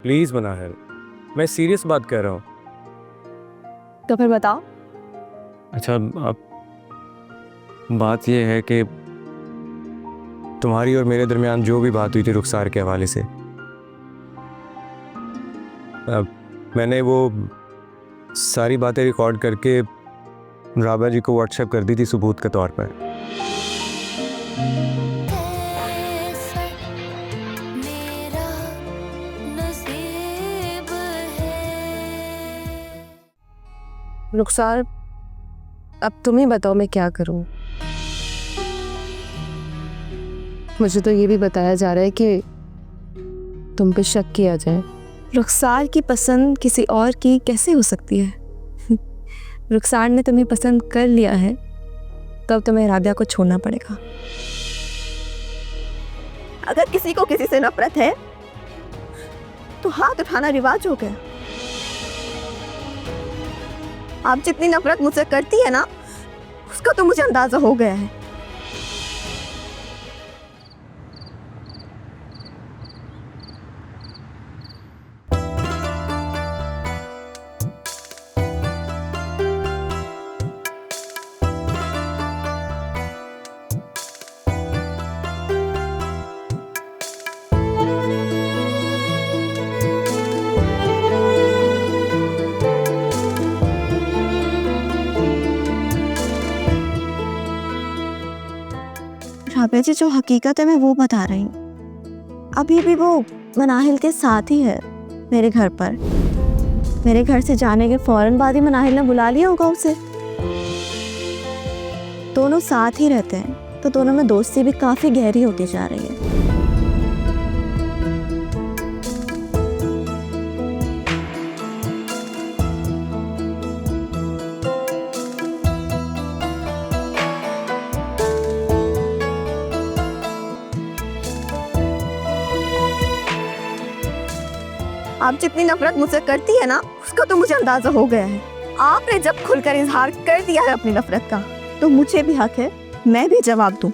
Please बना है, मैं सीरियस बात कर रहा हूँ। तो फिर बताओ। अच्छा, अब बात यह है कि तुम्हारी और मेरे दरमियान जो भी बात हुई थी रुखसार के हवाले से, अब मैंने वो सारी बातें रिकॉर्ड करके राबा जी को व्हाट्सएप कर दी थी सबूत के तौर पर। रुखसार, अब तुम ही बताओ मैं क्या करूं। मुझे तो ये भी बताया जा रहा है कि तुम पे शक किया जाए। रुखसार की पसंद किसी और की कैसे हो सकती है? रुखसार ने तुम्हें पसंद कर लिया है, तब तुम्हें राबिया को छोड़ना पड़ेगा। अगर किसी को किसी से नफरत है तो हाथ उठाना रिवाज हो गया। आप जितनी नफरत मुझसे करती है ना, उसका तो मुझे अंदाजा हो गया है। राबिया जी, जो हकीकत है मैं वो बता रही हूँ। अभी भी वो मनाहिल के साथ ही है मेरे घर पर। मेरे घर से जाने के फौरन बाद ही मनाहिल ने बुला लिया होगा उसे। दोनों साथ ही रहते हैं तो दोनों में दोस्ती भी काफी गहरी होती जा रही है। आप जितनी नफरत मुझसे करती है ना, उसका तो मुझे अंदाजा हो गया है। आपने जब खुलकर इजहार कर दिया है अपनी नफरत का, तो मुझे भी हक है मैं भी जवाब दूं।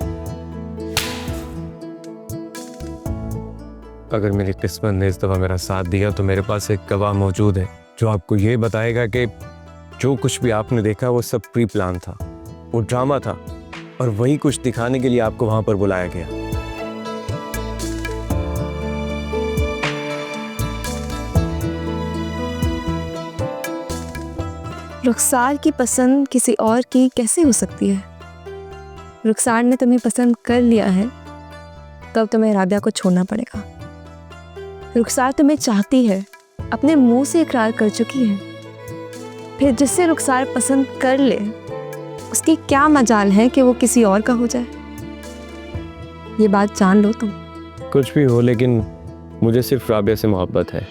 अगर मेरी किस्मत ने इस दफ़ा मेरा साथ दिया तो मेरे पास एक गवाह मौजूद है जो आपको ये बताएगा कि जो कुछ भी आपने देखा वो सब प्री प्लान था, वो ड्रामा था और वही कुछ दिखाने के लिए आपको वहां पर बुलाया गया। रुखसार की पसंद किसी और की कैसे हो सकती है? रुखसार ने तुम्हें पसंद कर लिया है, तब तुम्हें राबिया को छोड़ना पड़ेगा। रुखसार तुम्हें चाहती है, अपने मुंह से इकरार कर चुकी है। फिर जिससे रुखसार पसंद कर ले, उसकी क्या मजाल है कि वो किसी और का हो जाए? ये बात जान लो तुम। कुछ भी हो, लेकिन मुझे सिर्फ राबिया से मोहब्बत है।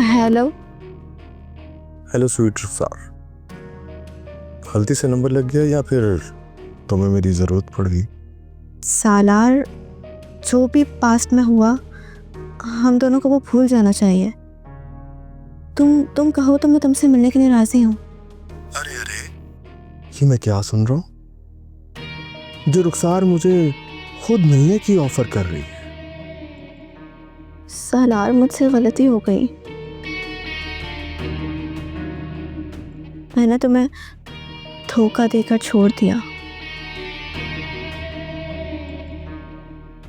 हेलो। हेलो स्वीट रुखसार, गलती से नंबर लग गया या फिर तुम्हें मेरी ज़रूरत पड़ गई? सालार, जो भी पास्ट में हुआ हम दोनों को वो भूल जाना चाहिए। तुम कहो तो मैं तुमसे मिलने के लिए राजी हूँ। अरे अरे, ये मैं क्या सुन रहा हूँ? जो रुखसार मुझे खुद मिलने की ऑफर कर रही है। सालार, मुझसे गलती हो गई। मैंने तुम्हें धोखा देकर छोड़ दिया।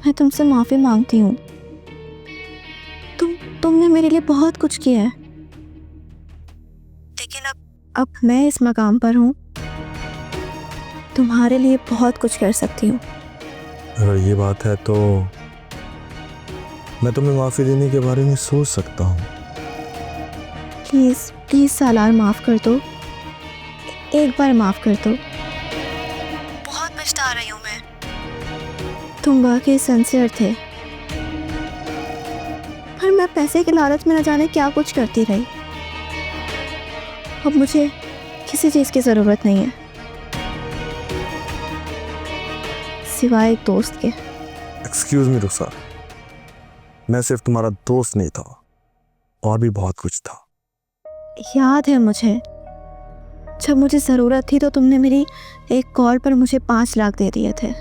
मैं तुमसे माफी मांगती हूँ। तुमने मेरे लिए बहुत कुछ किया है, लेकिन अब मैं इस मकाम पर हूँ, तुम्हारे लिए बहुत कुछ कर सकती हूँ। अगर ये बात है तो मैं तुम्हें माफ़ी देने के बारे में सोच सकता हूँ। प्लीज़ प्लीज़ सालार, माफ़ कर दो। एक बार माफ़ कर दो। बहुत पछता रही हूँ मैं। तुम वाकई सिंसियर थे, पर मैं पैसे के लालच में न जाने क्या कुछ करती रही। अब मुझे किसी चीज़ की ज़रूरत नहीं है सिवाय एक दोस्त के। एक्सक्यूज़ मी रुखसार, मैं सिर्फ तुम्हारा दोस्त नहीं था, और भी बहुत कुछ था। याद है मुझे, जब मुझे ज़रूरत थी तो तुमने मेरी एक कॉल पर मुझे 5 लाख दे दिए थे।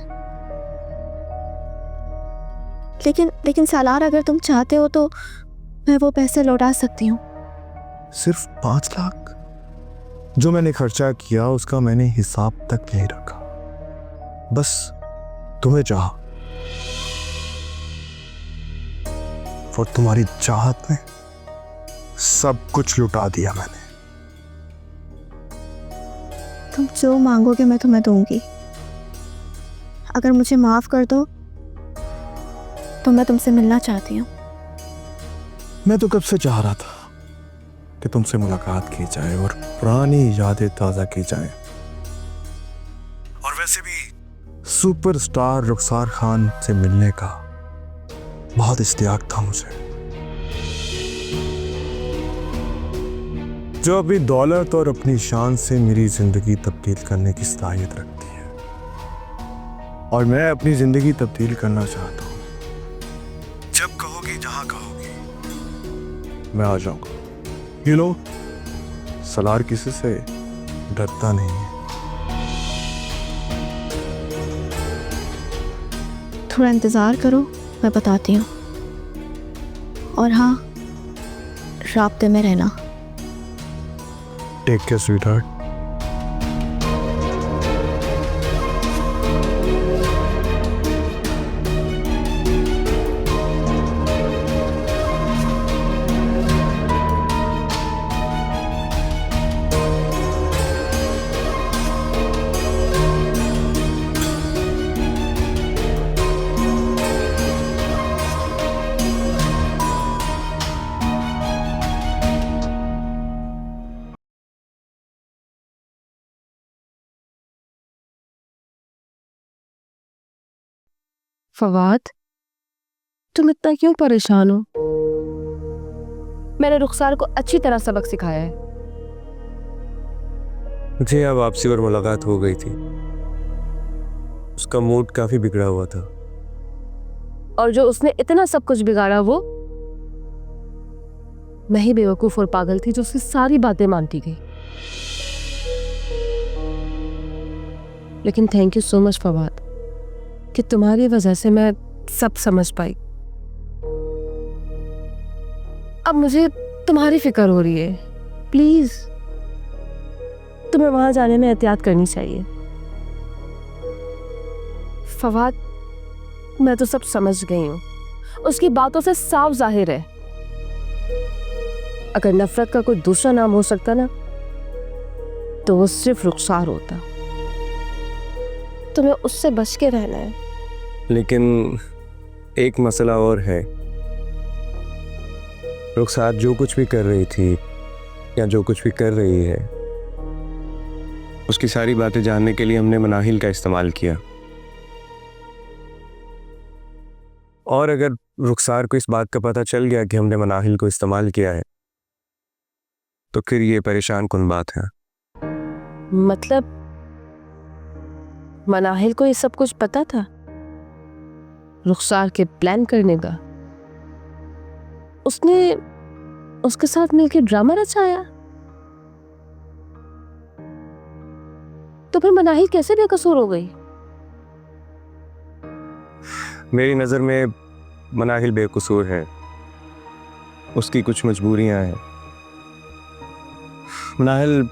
लेकिन सालार, अगर तुम चाहते हो तो मैं वो पैसे लौटा सकती हूँ। सिर्फ 5 लाख? जो मैंने खर्चा किया उसका मैंने हिसाब तक नहीं रखा। बस तुम्हें चाहा, और तुम्हारी चाहत में सब कुछ लुटा दिया मैंने। तुम जो मांगोगे मैं तुम्हें दूंगी। अगर मुझे माफ कर दो तो मैं तुमसे मिलना चाहती हूँ। मैं तो कब से चाह रहा था कि तुमसे मुलाकात की जाए और पुरानी यादें ताज़ा की जाए। और वैसे भी सुपरस्टार रुखसार खान से मिलने का बहुत इश्तियाक था मुझे, जो अपनी दौलत और अपनी शान से मेरी जिंदगी तब्दील करने की सलाहियत रखती है। और मैं अपनी जिंदगी तब्दील करना चाहता हूँ। जब कहोगी, जहां कहोगी, मैं आ जाऊंगा। यू नो, सालार किसी से डरता नहीं है। थोड़ा इंतज़ार करो, मैं बताती हूँ। और हाँ, राब्ते में रहना। Take care sweetheart. फवाद, तुम इतना क्यों परेशान हो? मैंने रुखसार को अच्छी तरह सबक सिखाया है। मुझे अब आपसी और मुलाकात हो गई थी। उसका मूड काफी बिगड़ा हुआ था। और जो उसने इतना सब कुछ बिगाड़ा वो मैं ही बेवकूफ और पागल थी जो उसकी सारी बातें मानती गई। लेकिन thank you so much Fawad कि तुम्हारी वजह से मैं सब समझ पाई। अब मुझे तुम्हारी फिक्र हो रही है। प्लीज तुम्हें वहां जाने में एहतियात करनी चाहिए। फवाद, मैं तो सब समझ गई हूं। उसकी बातों से साफ जाहिर है, अगर नफरत का कोई दूसरा नाम हो सकता ना तो वो सिर्फ रुखसार होता। तुम्हें उससे बच के रहना है। लेकिन एक मसला और है। रुखसार जो कुछ भी कर रही थी या जो कुछ भी कर रही है, उसकी सारी बातें जानने के लिए हमने मनाहिल का इस्तेमाल किया। और अगर रुखसार को इस बात का पता चल गया कि हमने मनाहिल को इस्तेमाल किया है तो फिर ये परेशान कुन बात है। मतलब मनाहिल को ये सब कुछ पता था? रुखसार के प्लान करने का उसने उसके साथ मिलकर ड्रामा रचाया? तो फिर मनाहिल कैसे बेकसूर हो गई? मेरी नज़र में मनाहिल बेकसूर है, उसकी कुछ मजबूरियां हैं। मनाहिल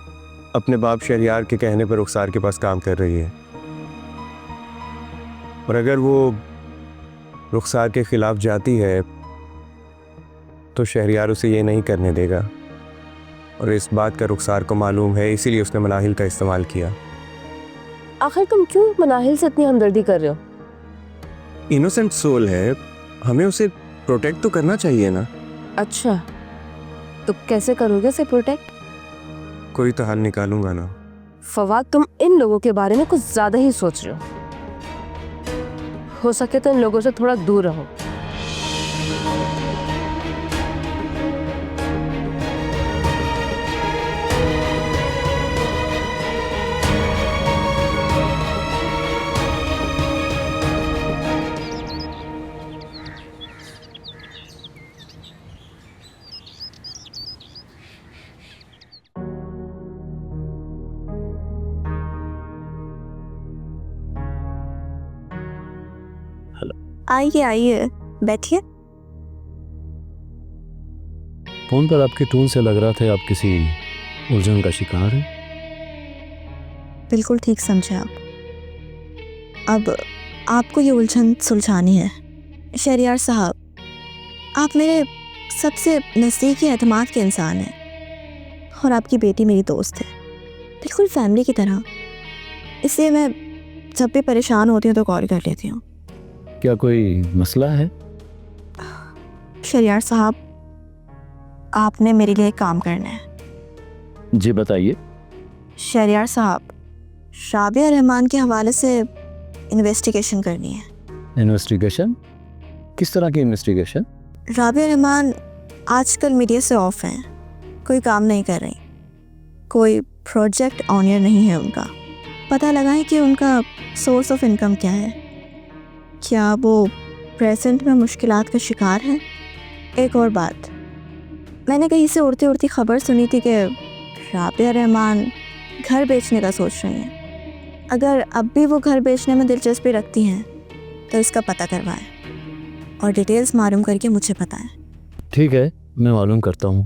अपने बाप शहरियार के कहने पर रुखसार के पास काम कर रही है, और अगर वो रुखसार के खिलाफ जाती है तो शहरियार उसे ये नहीं करने देगा, और इस बात का रुखसार को मालूम है, इसीलिए उसने मनाहिल का इस्तेमाल किया। आखिर तुम क्यों मनाहिल से इतनी हमदर्दी कर रहे हो? इनोसेंट सोल है, हमें उसे प्रोटेक्ट तो करना चाहिए ना। अच्छा, तो कैसे करोगे उसे प्रोटेक्ट? कोई तो हल निकालूंगा ना। फवाद, तुम इन लोगों के बारे में कुछ ज्यादा ही सोच रहे हो सके तो इन लोगों से थोड़ा दूर रहो। आइए आइए, बैठिए। फोन पर आपके टोन से लग रहा था आप किसी उलझन का शिकार हैं। बिल्कुल ठीक समझे आप। अब आपको ये उलझन सुलझानी है। शहरियार साहब, आप मेरे सबसे नज़दीकी एतमाद के इंसान हैं, और आपकी बेटी मेरी दोस्त है, बिल्कुल फैमिली की तरह। इसलिए मैं जब भी परेशान होती हूँ तो कॉल कर लेती हूँ। क्या कोई मसला है? शहरियार साहब, आपने मेरे लिए एक काम करना है। जी बताइए। शहरियार साहब, राबिया रहमान के हवाले से इन्वेस्टिगेशन करनी है। इन्वेस्टिगेशन? किस तरह की इन्वेस्टिगेशन? राबिया रहमान आजकल मीडिया से ऑफ हैं, कोई काम नहीं कर रही, कोई प्रोजेक्ट ऑनर नहीं है उनका। पता लगाएं कि उनका सोर्स ऑफ इनकम क्या है, क्या वो प्रेजेंट में मुश्किलात का शिकार है। एक और बात, मैंने कहीं से उड़ती उड़ती खबर सुनी थी कि राबिया रहमान घर बेचने का सोच रही हैं। अगर अब भी वो घर बेचने में दिलचस्पी रखती हैं तो इसका पता करवाएं और डिटेल्स मालूम करके मुझे बताएं। ठीक है, मैं मालूम करता हूँ।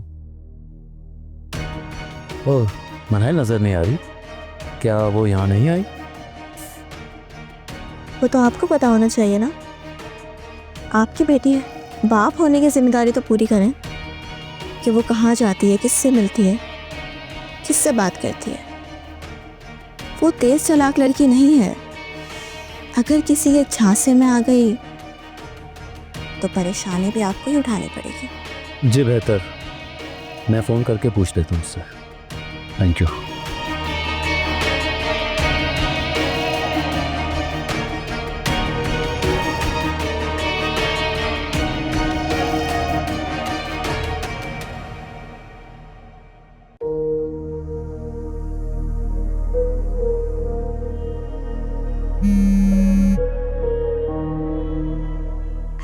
ओह, मनाहिल नज़र नहीं आ रही, क्या वो यहाँ नहीं आई? वो तो आपको पता होना चाहिए ना, आपकी बेटी है। बाप होने की जिम्मेदारी तो पूरी करें कि वो कहाँ जाती है, किससे मिलती है, किससे बात करती है। वो तेज चालाक लड़की नहीं है, अगर किसी के झांसे में आ गई तो परेशानी भी आपको ही उठानी पड़ेगी। जी बेहतर, मैं फ़ोन करके पूछ लेता हूँ उससे। Thank you.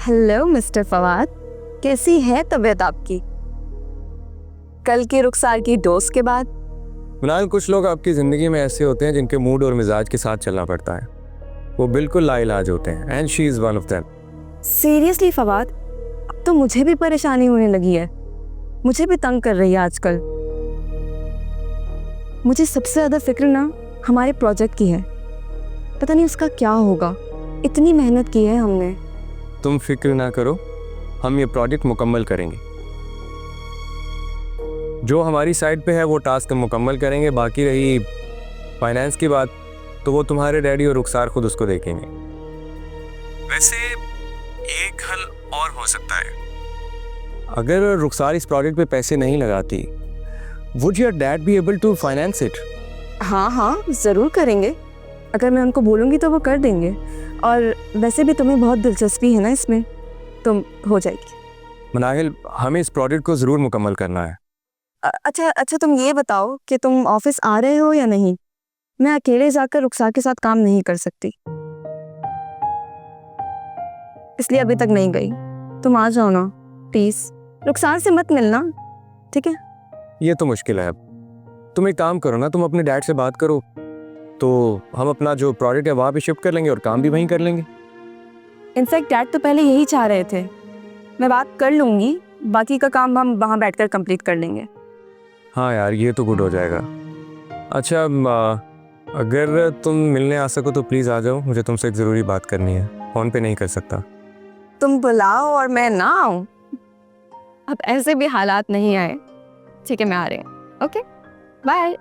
Hello mister Fawad, कैसी है तबीयत आपकी कल की रुखसार की डोज के बाद? फिलहाल कुछ लोग आपकी ज़िंदगी में ऐसे होते हैं जिनके मूड और मिजाज के साथ चलना पड़ता है, वो बिल्कुल लाइलाज होते हैं, and she is one of them. Seriously Fawad, अब तो मुझे भी परेशानी होने लगी है, मुझे भी तंग कर रही है आजकल। मुझे सबसे ज़्यादा फिक्र ना हमारे प्रोजेक्ट की है, पता नहीं उसका क्या होगा। इतनी मेहनत की है हमने। तुम फिक्र ना करो, हम ये प्रोजेक्ट मुकम्मल करेंगे। जो हमारी साइड पे है वो टास्क हम मुकम्मल करेंगे। बाकी रही फाइनेंस की बात, तो वो तुम्हारे डैडी और रुखसार खुद उसको देखेंगे। वैसे एक हल और हो सकता है, अगर रुखसार इस प्रोजेक्ट पे पैसे नहीं लगाती, would your dad be able to finance it? हाँ हाँ, ज़रूर करेंगे। अगर मैं उनको बोलूँगी तो वो कर देंगे। और वैसे भी तुम्हें बहुत दिलचस्पी है ना इसमें, तुम हो जाएगी। मनाहिल, हमें इस प्रोजेक्ट को ज़रूर मुकम्मल करना है। अच्छा, तुम ये बताओ कि तुम ऑफिस आ रहे हो या नहीं? मैं अकेले जाकर रुखसार के साथ काम नहीं कर सकती, इसलिए अभी तक नहीं गई। तुम आ जाओ ना प्लीज, रुखसार से मत मिलना, ठीक है? ये तो मुश्किल है। अब तुम एक काम करो ना, तुम अपने डैड से बात करो, तो हम अपना जो प्रोजेक्ट है वहाँ पे शिफ्ट कर लेंगे और काम भी वहीं कर लेंगे। इनफैक्ट डैड तो पहले यही चाह रहे थे। मैं बात कर लूँगी, बाकी का काम हम वहाँ बैठकर कंप्लीट कर लेंगे। हाँ यार, ये तो गुड हो जाएगा। अच्छा, अगर तुम मिलने आ सको तो प्लीज़ आ जाओ, मुझे तुमसे एक ज़रूरी बात करनी है, फ़ोन पे नहीं कर सकता। तुम बुलाओ और मैं ना आऊँ? अब ऐसे भी हालात नहीं आए। ठीक है, मैं आ रही हूँ। Okay, bye.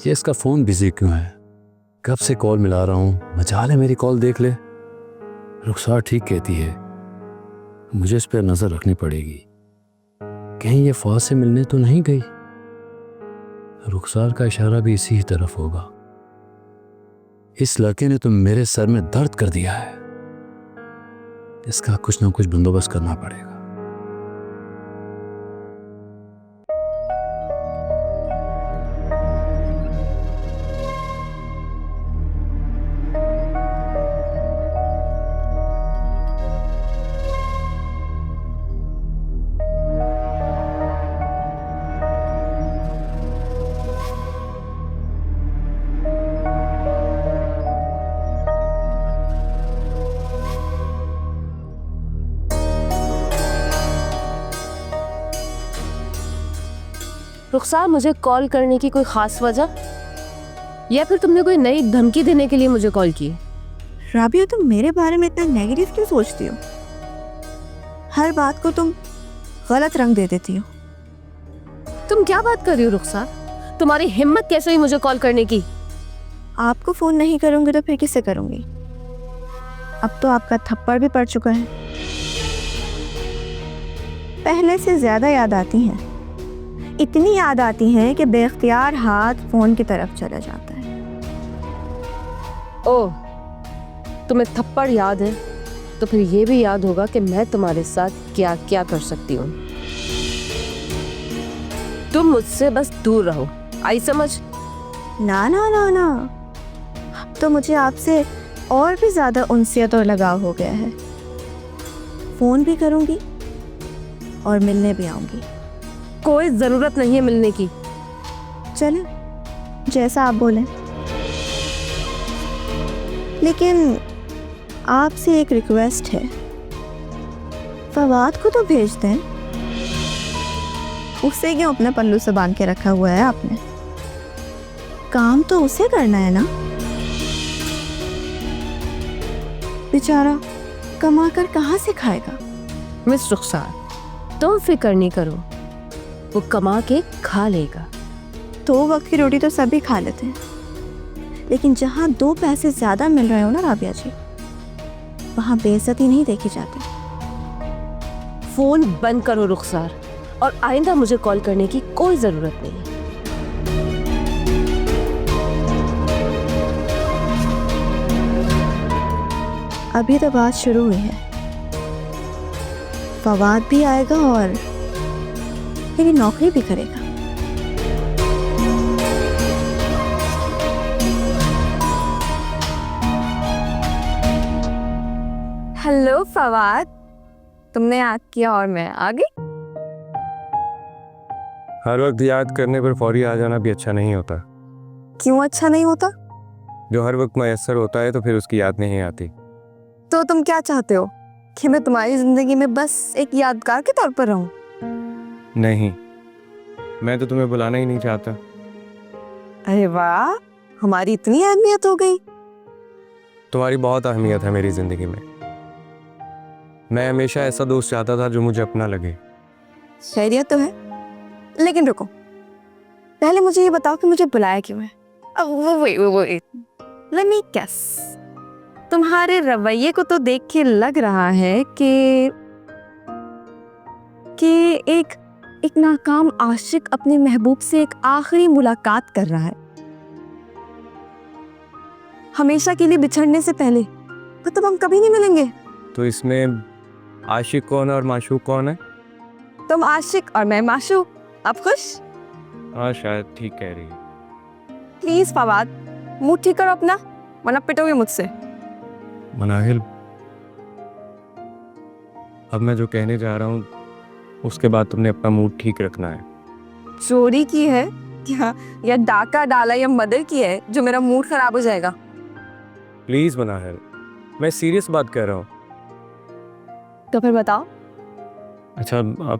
ये इसका फ़ोन बिजी क्यों है? कब से कॉल मिला रहा हूँ, मजाल है मेरी कॉल देख ले। रुखसार ठीक कहती है, मुझे इस पर नज़र रखनी पड़ेगी। कहीं ये फौज से मिलने तो नहीं गई? रुखसार का इशारा भी इसी ही तरफ होगा। इस लड़के ने तो मेरे सर में दर्द कर दिया है, इसका कुछ ना कुछ बंदोबस्त करना पड़ेगा। रुखसार, मुझे कॉल करने की कोई खास वजह, या फिर तुमने कोई नई धमकी देने के लिए मुझे कॉल की? राबिया, तुम मेरे बारे में इतना नेगेटिव क्यों सोचती हो? हर बात को तुम गलत रंग दे देती हो। तुम क्या बात कर रही हो रुखसार? तुम्हारी हिम्मत कैसे हुई मुझे कॉल करने की? आपको फोन नहीं करूंगी तो फिर किससे करूंगी? अब तो आपका थप्पड़ भी पड़ चुका है। पहले से ज्यादा याद आती हैं, इतनी याद आती हैं कि बेख्तियार हाथ फोन की तरफ चला जाता है। ओह, तुम्हें थप्पड़ याद है तो फिर ये भी याद होगा कि मैं तुम्हारे साथ क्या क्या कर सकती हूँ। तुम मुझसे बस दूर रहो, आई समझ? ना ना ना ना, अब तो मुझे आपसे और भी ज्यादा उनसियत और लगाव हो गया है। फोन भी करूंगी और मिलने भी आऊंगी। कोई जरूरत नहीं है मिलने की। चलें, जैसा आप बोलें। लेकिन आपसे एक रिक्वेस्ट है, फवाद को तो भेज दें। उसे क्यों अपने पल्लू से बांध के रखा हुआ है आपने? काम तो उसे करना है ना। बेचारा कमा कर कहाँ से खाएगा? मिस रुखसार, तुम फिक्र नहीं करो, वो कमा के खा लेगा। 2 वक्त की रोटी तो सभी खा लेते हैं, लेकिन जहाँ 2 पैसे ज्यादा मिल रहे हो ना राबिया जी, वहाँ बेइज्जती नहीं देखी जाती। फोन बंद करो रुखसार, और आइंदा मुझे कॉल करने की कोई जरूरत नहीं। अभी तो बात शुरू हुई है। फवाद भी आएगा और मेरी नौकरी भी करेगा। हेलो फवाद, तुमने याद किया और मैं आ गई। हर वक्त याद करने पर फौरी आ जाना भी अच्छा नहीं होता। क्यों अच्छा नहीं होता? जो हर वक्त मैसर होता है तो फिर उसकी याद नहीं आती। तो तुम क्या चाहते हो कि मैं तुम्हारी जिंदगी में बस एक यादगार के तौर पर रहूं? नहीं, मैं तो तुम्हें बुलाना ही नहीं चाहता। अरे वाह, हमारी इतनी अहमियत हो गई। तुम्हारी बहुत अहमियत है मेरी जिंदगी में। मैं हमेशा ऐसा दोस्त चाहता था जो मुझे अपना लगे। खैरियत तो है, लेकिन रुको, पहले मुझे ये बताओ कि मुझे बुलाया क्यों है। अब वो लेट मी गेस, तुम्हारे रवैये को तो देख के लग रहा है कि एक नाकाम आशिक अपने महबूब से एक आखिरी मुलाकात कर रहा है, हमेशा के लिए बिछड़ने से पहले। मतलब हम कभी नहीं मिलेंगे। तो इसमें आशिक कौन है और माशूक कौन है? तुम आशिक और मैं माशूक। अब खुश? हाँ शायद ठीक कह रही है। प्लीज फवाद, मूड ठीक करो अपना, वरना पिटोगे मुझसे। मनाहिल, अब मैं जो कहने जा रहा हूँ उसके बाद तुमने अपना मूड ठीक रखना है। चोरी की है या डाका डाला या मर्डर की है जो मेरा मूड खराब हो जाएगा? प्लीज मनाहिल, मैं सीरियस बात कर रहा हूँ। तो फिर बताओ। अच्छा, अब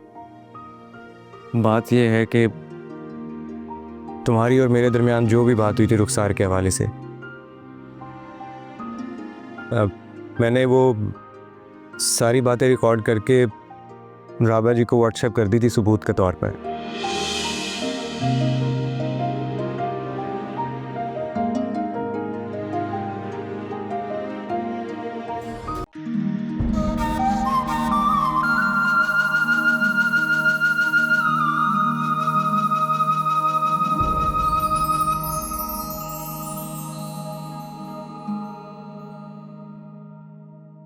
बात यह है कि तुम्हारी और मेरे दरमियान जो भी बात हुई थी रुखसार के हवाले से, मैंने वो सारी बातें रिकॉर्ड करके राबा जी को व्हाट्सएप कर दी थी सबूत के तौर पर।